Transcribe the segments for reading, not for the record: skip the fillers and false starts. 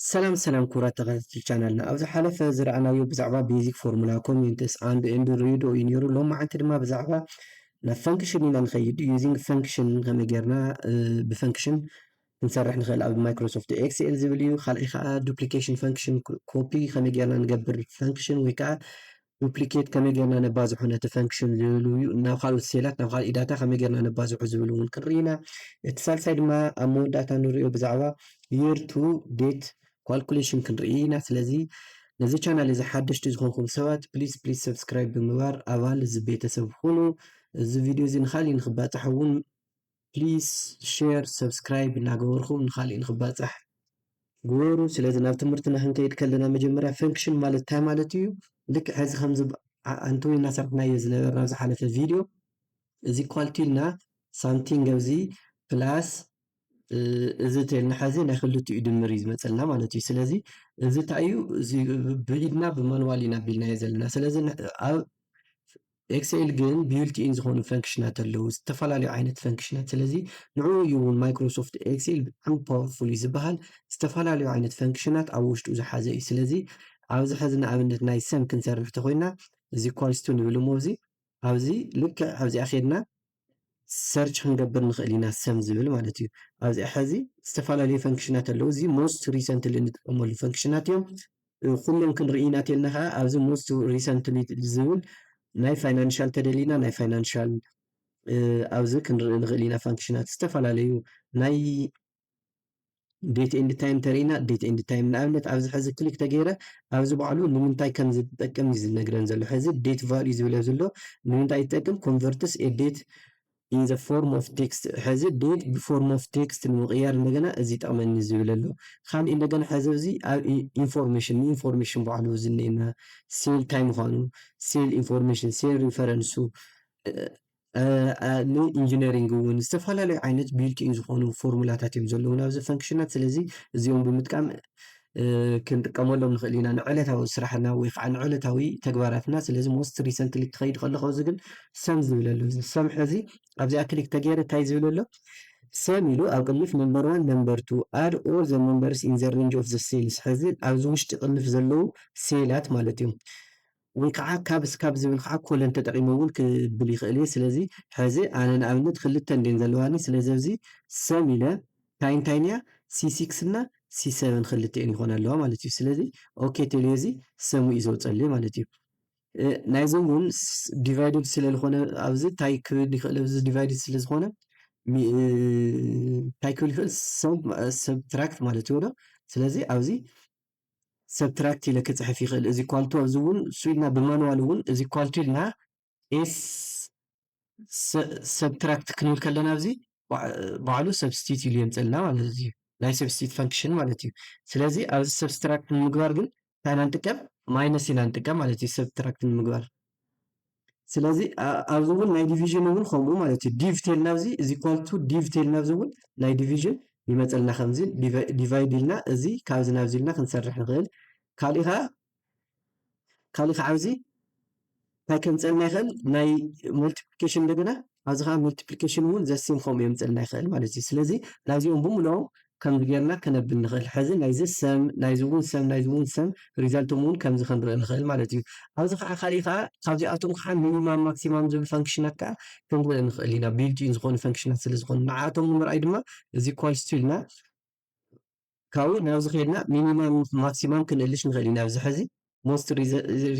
ሰላም ሰላም ክቡራት ተኸታተልቲ ቻናልና ኣብዚ ሓለፈ ዝረኣናዮ ብዛዕባ ቤዚክ ፎርሙላ ኮሚዩንትስ አንድ ኤንድ ሪዶ እዩ ነይሩ። ሎማዓንቲ ድማ ብዛዕባ ናብ ፈንክሽን ኢና ንኸይድ ዩዚንግ ፈንክሽን ከመይ ጌርና ብፈንክሽን ክንሰርሕ ንኽእል ኣብ ማይክሮሶፍት ኤክስኤል ዝብል እዩ። ካልኣይ ከዓ ዱፕሊኬሽን ፈንክሽን ኮፒ ከመይ ጌርና ንገብር ፈንክሽን ወይ ከዓ ዱፕሊኬት ከመይ ጌርና ነባዝሖ ነቲ ፈንክሽን ዝብሉ እዩ። ናብ ካልኦት ሴላት ናብ ካልእ ዳታ ከመይ ጌርና ነባዝሖ ዝብሉ እውን ክንርኢ ኢና። እቲ ሳልሳይ ድማ ኣብ መወዳእታ ንሪኦ ብዛዕባ የር ቱ ዴት ካልኩሌሽን ክንርኢ ኢና። ስለዚ ነዚ ቻናል እዚ ሓደሽቲ ዝኾንኩም ሰባት ፕሊዝ ሰብስክራይብ ብምግባር ኣባል እዚ ቤተሰብ ሁኑ። እዚ ቪድዮ እዚ ንኻሊእ ንክባፅሕ እውን ፕሊዝ ሼር ሰብስክራይብ እናገበርኩም ንኻሊእ ንክባፅሕ ግበሩ። ስለዚ ናብ ትምህርትና ክንከይድ ከለና መጀመርያ ፈንክሽን ማለት እንታይ ማለት እዩ? ልክዕ ሕዚ ከምዚ ኣንቲ ወይ እናሰርሕናዮ ዝነበርና ኣብ ዝሓለፈ ቪድዮ እዚ ኳልቲ ኢልና ሳምቲንግ ኣብዚ ፕላስ እዚ እንተኢልና ሕዚ ናይ ክልቲኡ ድምር እዩ ዝመፀልና ማለት እዩ። ስለዚ እዚ እንታይ እዩ? እዚ ብኢድና ብማንዋል ኢና ኣቢልናዮ ዘለና። ስለዚ ኣብ ኤክስኤል ግን ቢልትኢን ዝኾኑ ፈንክሽናት ኣለዉ፣ ዝተፈላለዩ ዓይነት ፈንክሽናት። ስለዚ ንዕኡ እዩ እውን ማይክሮሶፍት ኤክስኤል ብጣዕሚ ፓወርፉል እዩ ዝበሃል ዝተፈላለዩ ዓይነት ፈንክሽናት ኣብ ውሽጡ ዝሓዘ እዩ። ስለዚ ኣብዚ ሕዚ ንኣብነት ናይ ሰም ክንሰርሕ ተኮይና እዚ ኳልስቱ ንብል እሞ እዚ ኣብዚ ልክዕ ኣብዚኣ ኼድና ሰርች ክንገብር ንኽእል ኢና ሰም ዝብል ማለት እዩ። ኣብዚኣ ሕዚ ዝተፈላለዩ ፈንክሽናት ኣለዉ። እዚ ሞስት ሪሰንትሊ እንጥቀመሉ ፈንክሽናት እዮም። ኩሎም ክንርኢ ኢና እንተኢልና ከዓ ኣብዚ ሞስት ሪሰንትሊ ዝብል ናይ ፋይናንሻል ተደሊና ናይ ፋይናንሻል ኣብዚ ክንርኢ ንኽእል ኢና ፈንክሽናት ዝተፈላለዩ ናይ ዴት ኤንድ ታይም ተሪእና ዴት ኤንድ ታይም ንኣብነት ኣብዚ ሕዚ ክሊክ ተገይረ ኣብዚ ባዕሉ ንምንታይ ከም ዝጠቅም እዩ ዝነግረን ዘሎ። ሕዚ ዴት ቫልዩ ዝብለ ዘሎ ንምንታይ ይጠቅም? ኮንቨርትስ ኤ ዴት ኢን ዘ ፎርም ኦፍ ቴክስት። ሕዚ ዴት ብፎርም ኦፍ ቴክስት ንምቕያር እንደገና እዚ ይጠቕመኒ ዝብል ኣሎ። ካልእ እንደገና ሕዚ እዚ ኣብ ኢንፎርሜሽን ንኢንፎርሜሽን ባዕሉ ዝኒአና ሴል እንታይ ምዃኑ ሴል ኢንፎርሜሽን ሴል ሪፈረንሱ ንኢንጂነሪንግ እውን ዝተፈላለዩ ዓይነት ቢልትኢን ዝኾኑ ፎርሙላታት እዮም ዘለውና ኣብዚ ፈንክሽናት። ስለዚ እዚኦም ብምጥቃም ክንጥቀመሎም ንኽእል ኢና ንዕለታዊ ስራሕና ወይ ከዓ ንዕለታዊ ተግባራትና። ስለዚ ሞስት ሪሰንትሊ ክኸይድ ከለኹ እዚ ግን ሰም ዝብል ኣሎ። ሰም ሕዚ ኣብዚኣ ክሊክ ተገይረ እንታይ ዝብል ኣሎ? ሰም ኢሉ ኣብ ቅንፍ ነምበር 1 ነምበር 2 ኣድ ኦል ዘ ነምበርስ ኢን ዘ ሬንጅ ኦፍ ዘ ሴልስ። ሕዚ ኣብዚ ውሽጢ ቅንፍ ዘለዉ ሴላት ማለት እዮም። ወይ ከዓ ካብ እስካብ ዝብል ከዓ ኮለን ተጠቂሞ እውን ክብል ይኽእል እየ። ስለዚ ሕዚ ኣነ ንኣብነት ክልተ እንዴን ዘለዋኒ። ስለዚ ኣብዚ ሰም ኢለ እንታይ እያ C6 እና C7 ክልተአን ይኾና ኣለዋ ማለት እዩ። ስለዚ ኦኬ ተልዮ እዚ ሰሙ እዩ ዘውፀለይ ማለት እዩ። ናይዞም እውን ዲቫይድድ ስለዝኾነ ኣብዚ እንታይ ክብል ይኽእል? ኣብዚ ዲቫይድድ ስለዝኾነ እንታይ ክብል ይኽእል? ሰብትራክት ማለት እዩ ዶ? ስለዚ ኣብዚ ሰብትራክት ኢለ ክፅሕፍ ይኽእል። እዚ ኳልቱ ኣብዚ እውን እሱ ኢልና ብማንዋል እውን እዚ ኳልቱ ኢልና ኤስ ሰብትራክት ክንብል ከለና ኣብዚ ባዕሉ ሰብስቲት ኢሉ የምፀልና ማለት እዩ። ናይ ሰብስቲት ፈንክሽን ማለት እዩ። ስለዚ ኣብዚ ሰብስትራክት ንምግባር ግን እንታይ ኢና ንጥቀም? ማይነስ ኢና ንጥቀም ማለት እዩ ሰብትራክት ንምግባር። ስለዚ ኣብዚ እውን ናይ ዲቪዥን እውን ከምኡ ማለት እዩ። ዲቭ ቴልና ኣብዚ እዚ ኳልቱ ዲቭ ቴልና ኣብዚ እውን ናይ ዲቪዥን ይመፀልና ከምዚ ዲቫይድ ኢልና እዚ ካብዚ ናብዚ ኢልና ክንሰርሕ ንኽእል። ካልእ ከዓ ኣብዚ እንታይ ከምፀልና ይኽእል? ናይ ሙልቲፕሊኬሽን እንደገና ኣብዚ ከዓ ሙልቲፕሊኬሽን እውን ዘሴም ከምኡ የምፀልና ይኽእል ማለት እዩ። ስለዚ ናይዚኦም ብምልኦም ከምዚ ጌርና ከነብል ንኽእል። ሕዚ ናይዚ ሰም ናይዚ እውን ሰም ናይዚ እውን ሰም ሪዛልቶም እውን ከምዚ ክንርኢ ንኽእል ማለት እዩ። ኣብዚ ከዓ ካልእ ከዓ ካብዚኣቶም ከዓ ሚኒማም ማክሲማም ዝብል ፈንክሽናት ከዓ ክንርኢ ንኽእል ኢና ቢልትኢን ዝኾኑ ፈንክሽናት ስለዝኾኑ ንዓቶም ንምርኣይ ድማ እዚ ኳልስቱ ኢልና ካብኡ ናብዚ ኸይድና ሚኒማም ማክሲማም ክንእልሽ ንኽእል ኢና። ኣብዚ ሕዚ ሞስት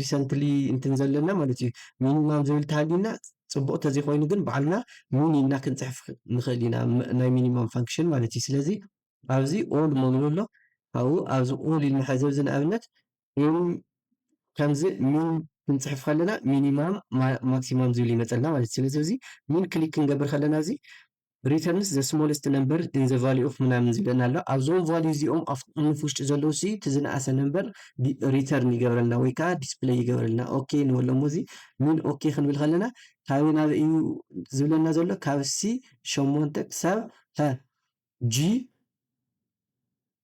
ሪሰንትሊ እንትን ዘለና ማለት እዩ ሚኒማም ዝብል ተሃሊና ፅቡቅ ተዘይኮይኑ ግን ባዕልና ሚኒ ኢልና ክንፅሕፍ ንኽእል ኢና ናይ ሚኒማም ፈንክሽን ማለት እዩ። ስለዚ ኣብዚ ኦል መግሎ ኣሎ። ካብኡ ኣብዚ ኦል ኢልና ሕዚ ኣብዚ ንኣብነት ከምዚ ሚን ክንፅሕፍ ከለና ሚኒማም ማክሲማም ዝብል ይመፀልና ማለት እዩ። ስለዚ እዚ ሚን ክሊክ ክንገብር ከለና እዚ ሪተርንስ ዘ ስሞለስት ነምበር ኢን ዘ ቫልዩ ኦፍ ምናምን ዝብለና ኣሎ። ኣብዞም ቫልዩ እዚኦም ኣብ ቅንፍ ውሽጢ ዘለዉ ሲ እቲ ዝነኣሰ ነምበር ሪተርን ይገብረልና ወይ ከዓ ዲስፕሌይ ይገብረልና። ኦኬ ንበሎ እሞ እዚ ሚን ኦኬ ክንብል ከለና ካብ ናብ እዩ ዝብለና ዘሎ ካብ ሲ 8 ክሳብ ጂ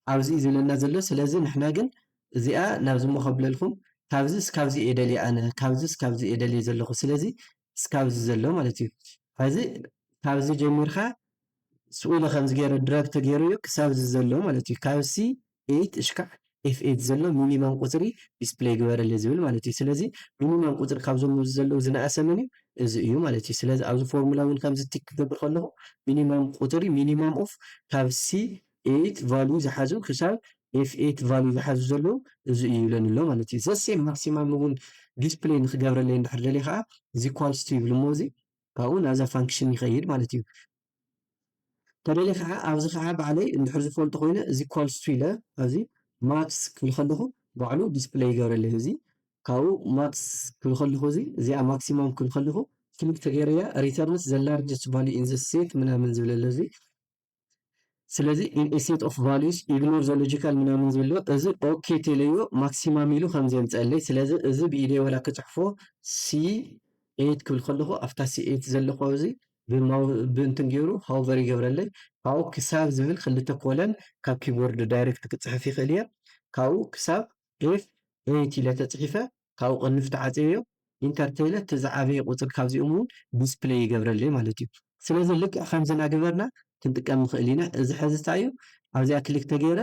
ኣብዚ ዝብለና ዘሎ። ስለዚ ንሕና ግን እዚኣ ናብ ዝሞ ከብለልኩም ካብዚ እስካብዚ እየ ደልየ ኣነ ካብዚ እስካብዚ እየ ደልየ ዘለኹ። ስለዚ እስካብዚ ዘሎ ማለት እዩ። ሕዚ ካብዚ ጀሚርካ ስኡለ ከምዚ ገይረ ድራግ ተገይሩ እዩ ክሳብ እዚ ዘሎ ማለት እዩ። ካብ ሲ 8 እሽካዕ F8 ዘሎ ሚኒማም ቁፅሪ ዲስፕሌይ ግበረለ ዝብል ማለት እዩ። ስለዚ ሚኒማም ቁፅሪ ካብዞም ዘለዉ ዝነኣሰ መን እዩ? እዚ እዩ ማለት እዩ። ስለዚ ኣብዚ ፎርሙላ እውን ከምዚ ቲክ ክገብር ከለኹ ሚኒማም ቁፅሪ ሚኒማም ኦፍ ካብ C8 ቫልዩ ዝሓዙ ክሳብ F8 ቫልዩ ዝሓዙ ዘለዉ እዚ እዩ ይብለኒ ኣሎ ማለት እዩ። ዘሴም ማክሲማም እውን ዲስፕሌይ ንክገብረለይ እንድሕር ደልየ ከዓ እዚ ኢኳልስ ቱ ይብል እሞ እዚ ካብኡ ናብዛ ፋንክሽን ይኸይድ ማለት እዩ። ተደልየ ከዓ ኣብዚ ከዓ ባዕለይ እንድሕር ዝፈልጦ ኮይነ እዚ ኢኳልስ ቱ ኢለ ኣብዚ ማክስ ክብል ከለኹ ባዕሉ ዲስፕሌይ ይገብረለይ እዚ ካብኡ ማክስ ክብል ከለኹ እዚ እዚኣ ማክሲማም ክብል ከለኹ ክሊክ ተገይረያ ሪተርንስ ዘ ላርጀስት ቫልዩ ኢን ዘ ሴት ምናምን ዝብል ኣሎ እዚ ስለዚ ኢን ኤ ሴት ኦፍ ቫልዩስ ኢግኖር ዘ ሎጂካል ምናምን ዝብል እዚ ኦኬ ተለዮ ማክሲማም ኢሉ ከምዚ የምፅአለይ ስለዚ እዚ ብኢደይ ወላ ክፅሕፎ C8 ክብል ከለኹ ኣፍታ C8 ዘለኹ እዚ ብእንትን ገይሩ ሃውቨር ይገብረለይ ካብኡ ክሳብ ዝብል ክልተ ኮለን ካብ ኪቦርድ ዳይሬክት ክፅሕፍ ይኽእል እየ ካብኡ ክሳብ F8 ኢለ ተፅሒፈ ካብኡ ቅንፍ ተዓፅዮ ኢንተር ተይለ እቲ ዝዓበየ ቁፅሪ ካብዚኦም እውን ዲስፕሌይ ይገብረለይ ማለት እዩ። ስለዚ ልክዕ ከምዚ እናገበርና ክንጥቀም ንኽእል ኢና። እዚ ሕዚ እንታይ እዩ ኣብዚኣ ክሊክ ተገይረ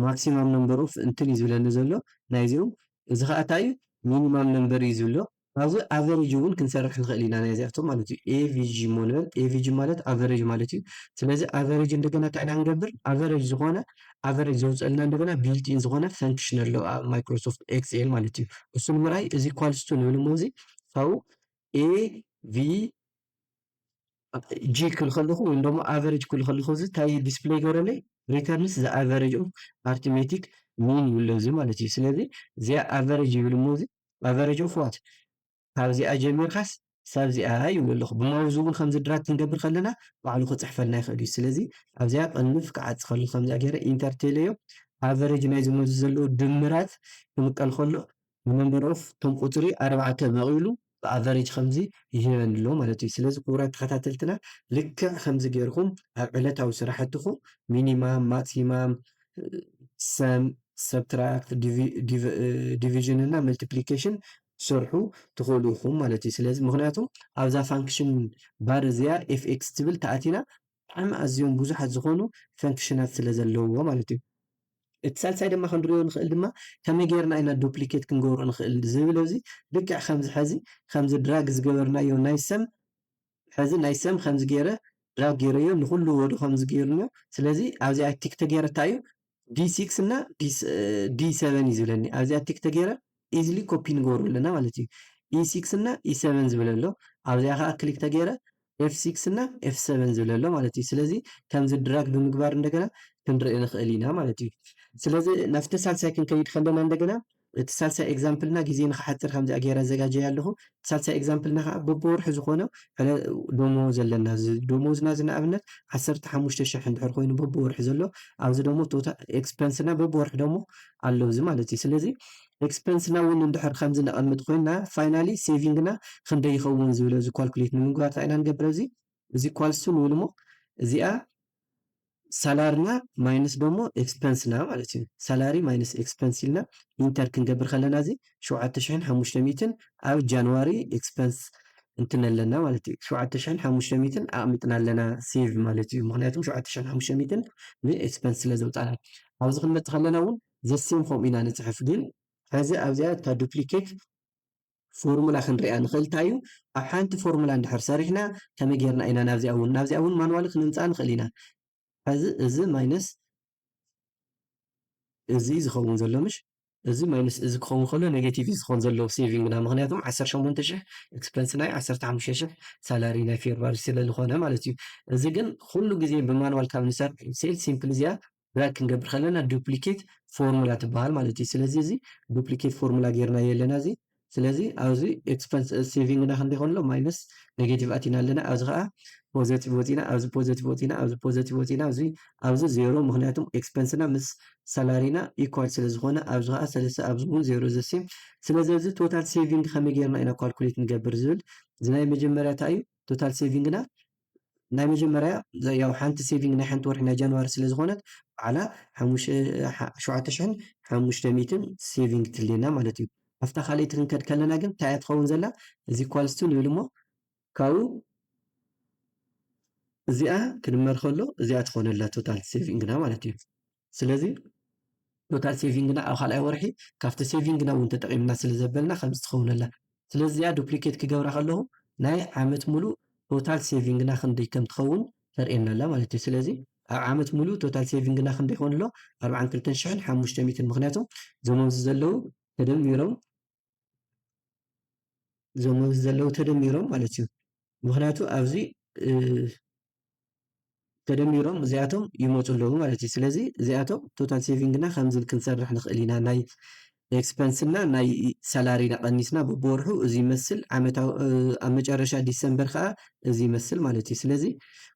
ማክሲማም ነምበር ኦፍ እንትን እዩ ዝብለኒ ዘሎ ናይዚኦም እዚ ከዓ እንታይ እዩ ሚኒማም ነምበር እዩ ዝብሎ ኣብዚ ኣቨሬጅ እውን ክንሰርሕ ንኽእል ኢና ናይዚኣቶም ማለት እዩ። ኤቪጂ ሞንበል ኤቪጂ ማለት ኣቨሬጅ ማለት እዩ። ስለዚ ኣቨሬጅ እንደገና እንታይ ኢና ክንገብር ኣቨሬጅ ዝኾነ ኣቨሬጅ ዘውፅአልና እንደገና ቢልትኢን ዝኾነ ፈንክሽን ኣሎ ኣብ ማይክሮሶፍት ኤክስኤል ማለት እዩ። እሱ ንምርኣይ እዚ ኢኳልስ ቱ ንብል እሞ እዚ ካብኡ ኤቪ ጂ ክብል ከለኹ ወይም ደሞ ኣቨሬጅ ክብል ከለኹ እዚ እንታይ ዲስፕሌይ ይገብረለይ ሪተርንስ ዘ ኣቨሬጅ ኦፍ ኣርትሜቲክ ሚን ይብሎ እዚ ማለት እዩ። ስለዚ እዚኣ ኣቨሬጅ ይብል እሞ እዚ ኣቨሬጅ ኦፍ ዋት ካብዚኣ ጀሚርካስ ሳብ እዚኣ ይብሉ ኣለኹ ብማውዝ እውን ከምዚ ድራግ ክንገብር ከለና ባዕሉ ክፅሕፈልና ይኽእል እዩ። ስለዚ ኣብዚኣ ቅንፍ ክዓፂ ከሎ ከምዚኣ ገይረ ኢንተር ተይለዮ ኣቨሬጅ ናይ ዝመፁ ዘለዉ ድምራት ክምቀል ከሎ ነምበር ኦፍ ቶም ቁፅሪ 4 መቂሉ ብኣቨሬጅ ከምዚ ይህበኒ ኣሎ ማለት እዩ። ስለዚ ክቡራት ተኸታተልትና ልክዕ ከምዚ ገይርኩም ኣብ ዕለታዊ ስራሕትኩም ሚኒማም ማክሲማም ሰም ሰብትራክት ዲቪዥን እና መልቲፕሊኬሽን ትሰርሑ ትኽእሉ ኢኹም ማለት እዩ። ስለዚ ምክንያቱም ኣብዛ ፋንክሽን ባር እዚኣ ኤፍኤክስ ትብል ተኣቲና ብጣዕሚ ኣዝዮም ብዙሓት ዝኾኑ ፈንክሽናት ስለ ዘለውዎ ማለት እዩ። እቲ ሳልሳይ ድማ ክንሪኦ ንኽእል ድማ ከመይ ጌርና ኢና ዱፕሊኬት ክንገብሮ ንኽእል ዝብል እዚ ልክዕ ከምዚ ሕዚ ከምዚ ድራግ ዝገበርናዮ ናይ ሰም ሕዚ ናይ ሰም ከምዚ ገይረ ድራግ ገይረዮ ንኩሉ ወዱ ከምዚ ገይርንዮ ስለዚ ኣብዚኣ ቲክ ተገይረ እንታይ እዩ ዲ6 እና ዲ7 እዩ ዝብለኒ ኣብዚኣ ቲክ ተገይረ ኢዝሊ ኮፒ ንገብሮ ኣለና ማለት እዩ። E6 እና E7 ዝብል ኣሎ ኣብዚኣ ከዓ ክሊክ ተገይረ F6 እና F7 ዝብል ኣሎ ማለት እዩ። ስለዚ ከምዚ ድራግ ብምግባር እንደገና ክንሪኦ ንኽእል ኢና ማለት እዩ። ስለዚ ናብቲ ሳልሳይ ክንከይድ ከለና እንደገና እቲ ሳልሳይ ኤግዛምፕልና ግዜ ንክሓፅር ከምዚኣ ገይረ ኣዘጋጀየ ኣለኹ። እቲ ሳልሳይ ኤግዛምፕልና ከዓ በብወርሒ ዝኾነ ደሞዝ ኣለና ደሞዝና እዚ ንኣብነት 15,000 እንድሕር ኮይኑ በብወርሒ ዘሎ ኣብዚ ደሞ ቶታል ኤክስፐንስና በብወርሒ ደሞ ኣለዉ እዚ ማለት እዩ። ስለዚ ኤክስፐንስና እውን እንድሕር ከምዚ ነቐምጥ ኮይና ፋይናሊ ሴቪንግና ክንደይ ይኸውን ዝብሎ እዚ ኳልኩሌት ንምግባር እንታይ ኢና ንገብር እዚ ኳልስ ንብል እሞ እዚኣ ሳላሪና ማይነስ ደሞ ኤክስፐንስና ማለት እዩ። ሳላሪ ማይነስ ኤክስፐንስ ኢልና ኢንተር ክንገብር ከለና እዚ 7,500 ኣብ ጃንዋሪ ኤክስፐንስ እንትን ኣለና ማለት እዩ። 7,500 ኣቕሚጥና ኣለና ሴቭ ማለት እዩ። ምክንያቱም 7,500 ንኤክስፐንስ ስለ ዘውፃና ኣብዚ ክንመፅእ ከለና እውን ዘሴም ከምኡ ኢና ንፅሕፍ ግን ሕዚ ኣብዚኣ እታ ዱፕሊኬት ፎርሙላ ክንሪኣ ንኽእል እንታይ እዩ ኣብ ሓንቲ ፎርሙላ እንድሕር ሰሪሕና ከመይ ጌርና ኢና ናብዚኣ እውን ማንዋሊ ክንምፃእ ንኽእል ኢና ሕዚ እዚ ማይነስ እዚ ዝኸውን ዘሎ ምሽ እዚ ማይነስ እዚ ክኸውን ከሎ ኔጌቲቭ ዝኸውን ዘለዎ ሴቪንግና ምክንያቱም 18,000 ኤክስፐንስ ናይ 15,000 ሳላሪ ናይ ፌብሩዋሪ ስለ ዝኾነ ማለት እዩ። እዚ ግን ኩሉ ግዜ ብማንዋል ካብ ንሰርሕ ሴል ሲምፕል እዚኣ ድራግ ክንገብር ከለና ዱፕሊኬት ፎርሙላ ትበሃል ማለት እዩ። ስለዚ እዚ ዱፕሊኬት ፎርሙላ ጌርና የለና እዚ ስለዚ ኣብዚ ኤክስፐንስ ሴቪንግና ክንደይ ከሎ ማይነስ ኔጌቲቭ ኣቲና ኣለና ኣብዚ ከዓ ፖዘቲቭ ወፂና ኣብዚ ፖዘቲቭ ወፂና ኣብዚ ፖዘቲቭ ወፂና ኣብዚ ዜሮ ምክንያቱም ኤክስፐንስና ምስ ሳላሪና ኢኳል ስለ ዝኾነ ኣብዚ ከዓ ሰለስተ ኣብዚ እውን ዜሮ ዘሴም ስለዚ እዚ ቶታል ሴቪንግ ከመይ ጌርና ኢና ኳልኩሌት ንገብር ዝብል እዚ ናይ መጀመርያ እንታይ እዩ ቶታል ሴቪንግና ናይ መጀመርያ ያው ሓንቲ ሴቪንግ ናይ ሓንቲ ወርሒ ናይ ጃንዋሪ ስለ ዝኾነት በዓላ 7,500 ሴቪንግ ትልየና ማለት እዩ። ኣብታ ካልእቲ ክንከድ ከለና ግን እንታይ እያ ትኸውን ዘላ እዚ ኳልስቱ ንብል እሞ ካብኡ እዚኣ ክድመር ከሎ እዚኣ ትኾነላ ቶታል ሴቪንግና ማለት እዩ። ስለዚ ቶታል ሴቪንግና ኣብ ካልኣይ ወርሒ ካብቲ ሴቪንግና እውን ተጠቂምና ስለ ዘበልና ከምዚ ትኸውነላ ስለዚ እዚኣ ዱፕሊኬት ክገብራ ከለኹ ናይ ዓመት ሙሉእ ቶታል ሴቪንግና ክንደይ ከም ትኸውን ተርእየና ኣላ ማለት እዩ ስለዚ ኣብ ዓመት ሙሉእ ቶታል ሴቪንግና ክንደይ ይኸውን ኣሎ 42500 ምክንያቱም እዞም ኣብዚ ዘለው ተደሚሮም ማለት እዩ ምክንያቱ ኣብዚ ተደሚሮም እዚኣቶም ይመፁ ኣለዉ ማለት እዩ ስለዚ እዚኣቶም ቶታል ሴቪንግና ከምዚ ክንሰርሕ ንኽእል ኢና ናይ ኤክስፐንስና ናይ ሳላሪና ቀኒስና በብወርሑ እዚ ይመስል ዓመታዊ ኣብ መጨረሻ ዲሰምበር ከዓ እዚ ይመስል ማለት እዩ ስለዚ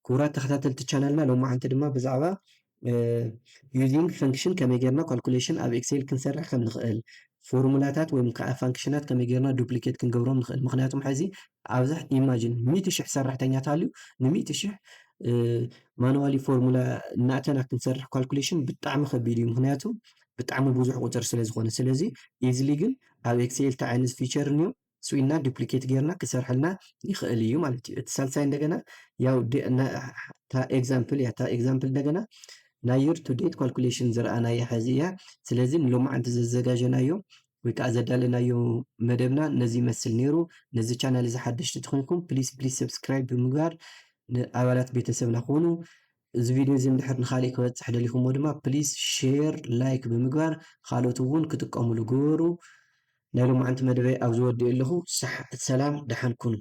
ክቡራት ተኸታተልቲ ቻናልና ሎማዓንቲ ድማ ብዛዕባ ዩዚንግ ፈንክሽን ከመይ ጌርና ካልኩሌሽን ኣብ ኤክሴል ክንሰርሕ ከም ንኽእል ፎርሙላታት ወይ ከዓ ፋንክሽናት ከመይ ጌርና ዱፕሊኬት ክንገብሮም ንኽእል ምክንያቱም ሕዚ ኣብዛሕ ኢማጂን 100,000 ሰራሕተኛ እንተሃልዩ ን100,000 ማኑዋሊ ፎርሙላ እናእተና ክንሰርሕ ካልኩሌሽን ብጣዕሚ ከቢድ እዩ ምክንያቱ ብጣዕሚ ብዙሕ ቁፅር ስለ ዝኾነ ስለዚ ኢዝሊ ግን ኣብ ኤክሴል እንታይ ዓይነት ፊቸር እንዮ ስዊና ዱፕሊኬት ጌርና ክሰርሐልና ይኽእል እዩ ማለት እዩ እቲ ሳልሳይ እንደገና ያው ታ ኤግዛምፕል እያ ታ ኤግዛምፕል እንደገና ናይ የር ቱ ዴት ካልኩሌሽን ዝረኣናዮ ሕዚ እያ ስለዚ ንሎማዓንቲ ዘዘጋጀናዮ ወይ ከዓ ዘዳለናዮ መደብና ነዚ ይመስል ነይሩ ነዚ ቻናል እዚ ሓደሽቲ ትኾንኩም ፕሊዝ ሰብስክራይብ ብምግባር ንኣባላት ቤተሰብና ኮኑ እዚ ቪድዮ እዚ እንድሕር ንኻሊእ ክበፅሕ ደሊኹሞ ድማ ፕሊዝ ሼር ላይክ ብምግባር ካልኦት እውን ክጥቀምሉ ግበሩ ናይ ሎማዓንቲ መደበይ ኣብ ዝወዲኡ ኣለኹ ሰላም ደሓን ኩኑ